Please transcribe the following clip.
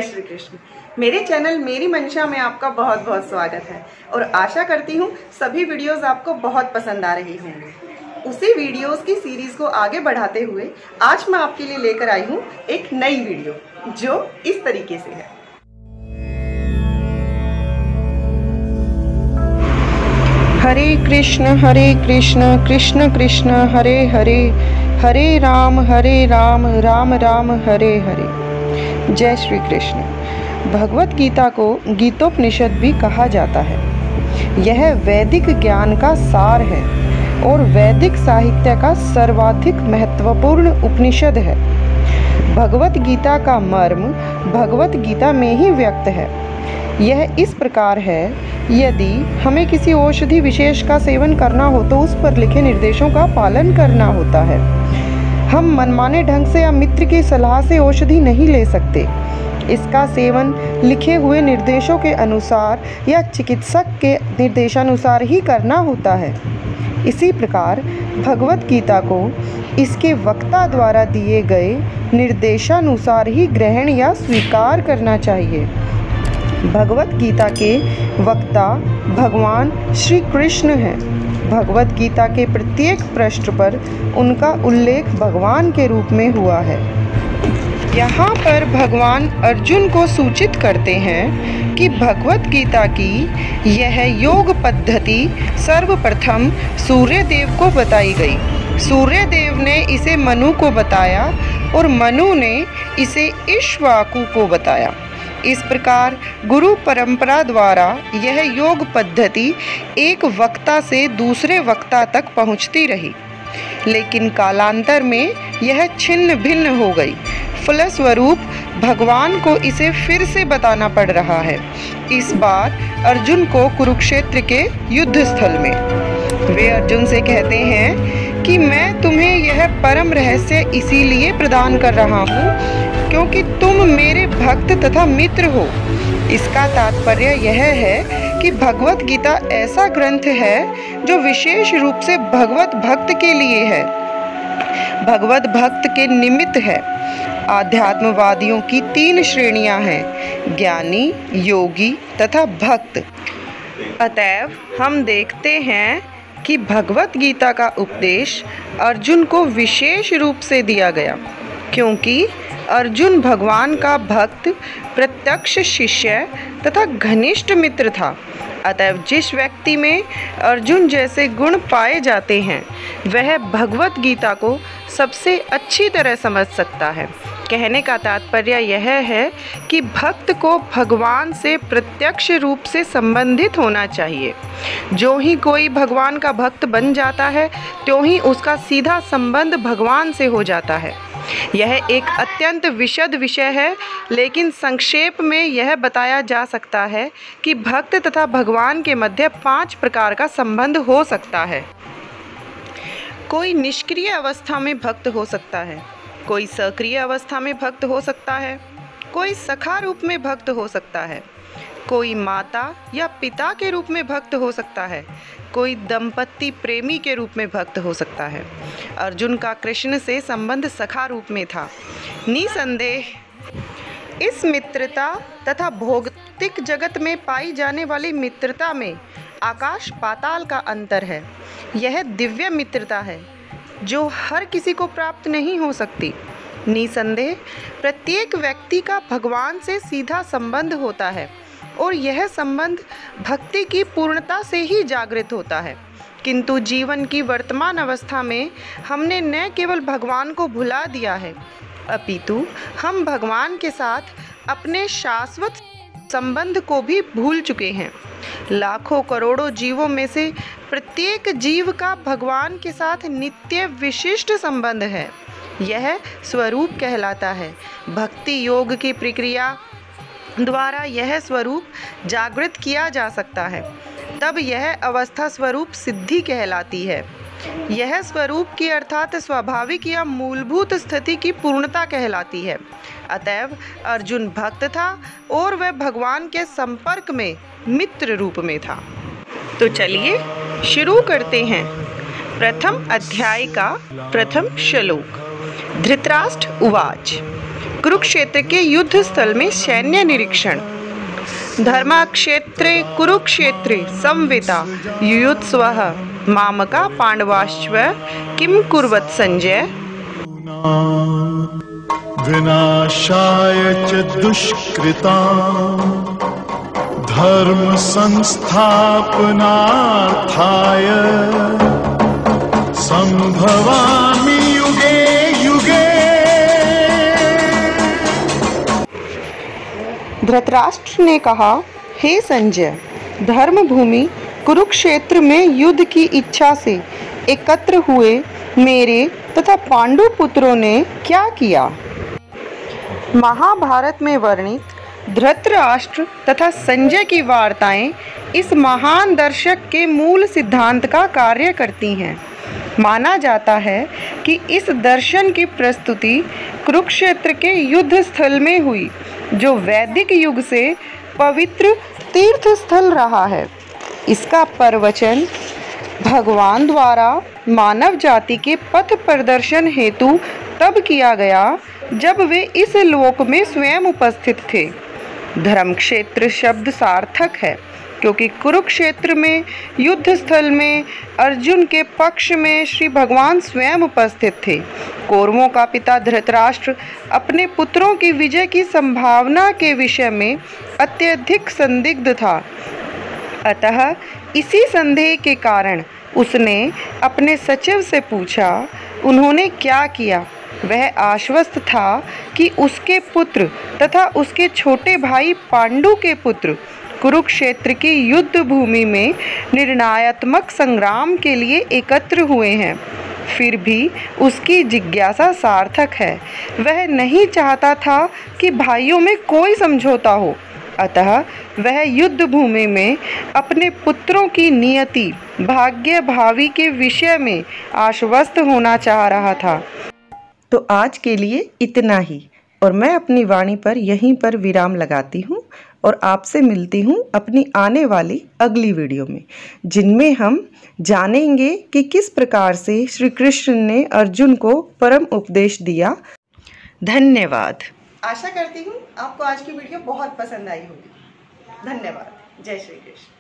जय श्री कृष्ण। मेरे चैनल मेरी मंशा में आपका बहुत बहुत स्वागत है और आशा करती हूँ सभी वीडियोस आपको बहुत पसंद आ रही होंगे। उसी वीडियोस की सीरीज को आगे बढ़ाते हुए आज मैं आपके लिए लेकर आई हूँ एक नई वीडियो जो इस तरीके से है। हरे कृष्ण कृष्ण कृष्ण हरे हरे, हरे राम राम राम हरे हरे। जय श्री कृष्ण। भगवत गीता को गीतोपनिषद भी कहा जाता है। यह वैदिक ज्ञान का सार है और वैदिक साहित्य का सर्वाधिक महत्वपूर्ण उपनिषद है। भगवत गीता का मर्म भगवत गीता में ही व्यक्त है। यह इस प्रकार है, यदि हमें किसी औषधि विशेष का सेवन करना हो तो उस पर लिखे निर्देशों का पालन करना होता है। हम मनमाने ढंग से या मित्र की सलाह से औषधि नहीं ले सकते। इसका सेवन लिखे हुए निर्देशों के अनुसार या चिकित्सक के निर्देशानुसार ही करना होता है। इसी प्रकार भगवत गीता को इसके वक्ता द्वारा दिए गए निर्देशानुसार ही ग्रहण या स्वीकार करना चाहिए। भगवत गीता के वक्ता भगवान श्री कृष्ण हैं। भगवत गीता के प्रत्येक पृष्ठ पर उनका उल्लेख भगवान के रूप में हुआ है। यहाँ पर भगवान अर्जुन को सूचित करते हैं कि भगवत गीता की यह योग पद्धति सर्वप्रथम सूर्य देव को बताई गई। सूर्य देव ने इसे मनु को बताया और मनु ने इसे इक्ष्वाकु को बताया। इस प्रकार गुरु परंपरा द्वारा यह योग पद्धति एक वक्ता से दूसरे वक्ता तक पहुंचती रही, लेकिन कालांतर में यह छिन्न भिन्न हो गई। फलस्वरूप भगवान को इसे फिर से बताना पड़ रहा है, इस बार अर्जुन को कुरुक्षेत्र के युद्ध स्थल में। वे अर्जुन से कहते हैं कि मैं तुम्हें यह परम रहस्य इसीलिए प्रदान कर रहा हूँ क्योंकि तुम मेरे भक्त तथा मित्र हो। इसका तात्पर्य यह है कि भगवत गीता ऐसा ग्रंथ है जो विशेष रूप से भगवत भक्त के लिए है, भगवत भक्त के निमित्त है। आध्यात्मवादियों की 3 श्रेणियां हैं, ज्ञानी, योगी तथा भक्त। अतएव हम देखते हैं कि भगवत गीता का उपदेश अर्जुन को विशेष रूप से दिया गया, क्योंकि अर्जुन भगवान का भक्त, प्रत्यक्ष शिष्य तथा घनिष्ठ मित्र था। अतएव जिस व्यक्ति में अर्जुन जैसे गुण पाए जाते हैं वह भगवत गीता को सबसे अच्छी तरह समझ सकता है। कहने का तात्पर्य यह है कि भक्त को भगवान से प्रत्यक्ष रूप से संबंधित होना चाहिए। जो ही कोई भगवान का भक्त बन जाता है त्यों ही उसका सीधा संबंध भगवान से हो जाता है। यह एक अत्यंत विशद विषय है, लेकिन संक्षेप में यह बताया जा सकता है कि भक्त तथा भगवान के मध्य 5 प्रकार का संबंध हो सकता है। कोई निष्क्रिय अवस्था में भक्त हो सकता है, कोई सक्रिय अवस्था में भक्त हो सकता है, कोई सखा रूप में भक्त हो सकता है, कोई माता या पिता के रूप में भक्त हो सकता है, कोई दंपति प्रेमी के रूप में भक्त हो सकता है। अर्जुन का कृष्ण से संबंध सखा रूप में था। निसंदेह इस मित्रता तथा भौतिक जगत में पाई जाने वाली मित्रता में आकाश पाताल का अंतर है। यह दिव्य मित्रता है जो हर किसी को प्राप्त नहीं हो सकती। निसंदेह प्रत्येक व्यक्ति का भगवान से सीधा संबंध होता है और यह संबंध भक्ति की पूर्णता से ही जागृत होता है। किंतु जीवन की वर्तमान अवस्था में हमने न केवल भगवान को भुला दिया है, अपितु हम भगवान के साथ अपने शाश्वत संबंध को भी भूल चुके हैं। लाखों करोड़ों जीवों में से प्रत्येक जीव का भगवान के साथ नित्य विशिष्ट संबंध है। यह स्वरूप कहलाता है। भक्ति योग की प्रक्रिया द्वारा यह स्वरूप जागृत किया जा सकता है, तब यह अवस्था स्वरूप सिद्धि कहलाती है। यह स्वरूप की अर्थात स्वाभाविक या मूलभूत स्थिति की पूर्णता कहलाती है। अतएव अर्जुन भक्त था और वह भगवान के संपर्क में मित्र रूप में था। तो चलिए शुरू करते हैं। प्रथम अध्याय का प्रथम श्लोक। धृतराष्ट्र उवाच कुरुक्षेत्र के युद्ध स्थल में सैन्य निरीक्षण। धर्मक्षेत्रे कुरुक्षेत्रे संविता युयुत्सवः मामका पांडवाश्च किम कुर्वत् संजय। विनाशाय च दुष्कृतां धर्म संस्थापनार्थाय संभवामि युगे युगे। धृतराष्ट्र ने कहा, हे संजय, धर्मभूमि कुरुक्षेत्र में युद्ध की इच्छा से एकत्र हुए मेरे तथा पांडु पुत्रों ने क्या किया। महाभारत में वर्णित धृतराष्ट्र तथा संजय की वार्ताएं इस महान दर्शक के मूल सिद्धांत का कार्य करती हैं। माना जाता है कि इस दर्शन की प्रस्तुति कुरुक्षेत्र के युद्ध स्थल में हुई, जो वैदिक युग से पवित्र तीर्थ स्थल रहा है। इसका प्रवचन भगवान द्वारा मानव जाति के पथ प्रदर्शन हेतु तब किया गया जब वे इस लोक में स्वयं उपस्थित थे। धर्मक्षेत्र शब्द सार्थक है क्योंकि कुरुक्षेत्र में युद्ध स्थल में अर्जुन के पक्ष में श्री भगवान स्वयं उपस्थित थे। कौरवों का पिता धृतराष्ट्र अपने पुत्रों की विजय की संभावना के विषय में अत्यधिक संदिग्ध था। अतः इसी संदेह के कारण उसने अपने सचिव से पूछा। उन्होंने क्या किया? वह आश्वस्त था कि उसके पुत्र तथा उसके छोटे भाई पांडु के पुत्र कुरुक्षेत्र की युद्ध भूमि में निर्णयात्मक संग्राम के लिए एकत्र हुए हैं। फिर भी उसकी जिज्ञासा सार्थक है। वह नहीं चाहता था कि भाइयों में कोई समझौता हो, अतः वह युद्ध भूमि में अपने पुत्रों की नियति भाग्य भावी के विषय में आश्वस्त होना चाह रहा था। तो आज के लिए इतना ही, और मैं अपनी वाणी पर यहीं पर विराम लगाती हूँ और आपसे मिलती हूँ अपनी आने वाली अगली वीडियो में, जिनमें हम जानेंगे कि किस प्रकार से श्री कृष्ण ने अर्जुन को परम उपदेश दिया। धन्यवाद। आशा करती हूँ आपको आज की वीडियो बहुत पसंद आई होगी। धन्यवाद। जय श्री कृष्ण।